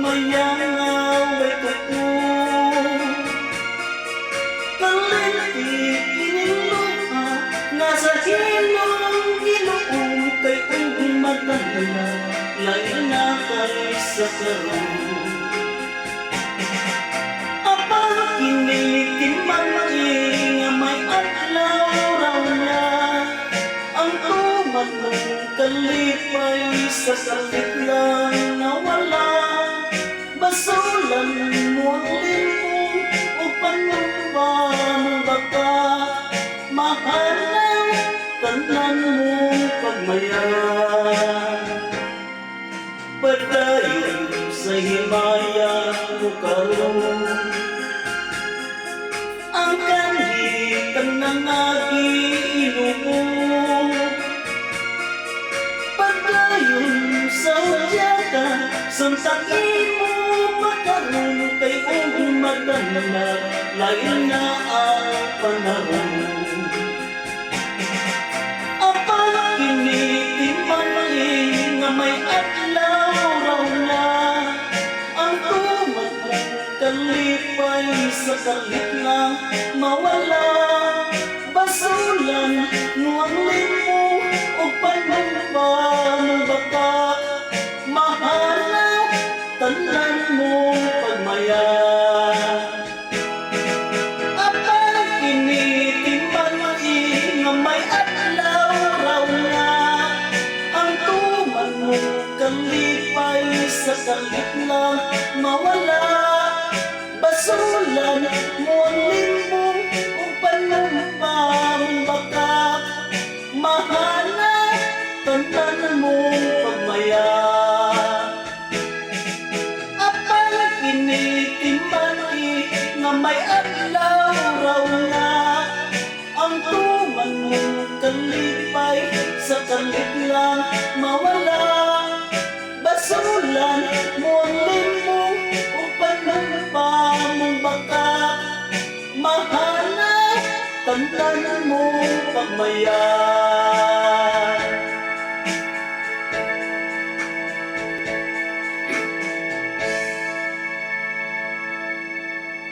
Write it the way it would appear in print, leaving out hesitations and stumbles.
mayangaw ay tuko kalinti iniluha nga sa hilong ginuong kay kung matanda lain na kay sa karon apang kinitimang nga may adlaw raw na ang tuman mong kalipay sa sakit lang nawala basulan mo ang limbong o panumba mong baka mahalaw tanan mong pagmaya padayon sa himaya mo karon ang kanhitan ng nagiinumo padayon sa udyaka samsakin mo pagkaroon kay kung matanda lain na ang panahon apang kinitimang nga may adlaw raw na ang tumat mong kalipay sa kalit lang mawala basulan mo ang limong o panumba mong baka mahalaw tanan mong pagmaya apang kinitimang nga may adlaw raw na ang tuman mong kalipay sa kalit lang mawala basulan mo ang limbong o panumba mong baka mahalaw tanan mong pagmaya apang kinitimani nga may adlaw raw na ang tuman mong kalipay sa kalit lang mawala basulan mo ang limbong o panumba mong baka mahalaw tanan mong pagmaya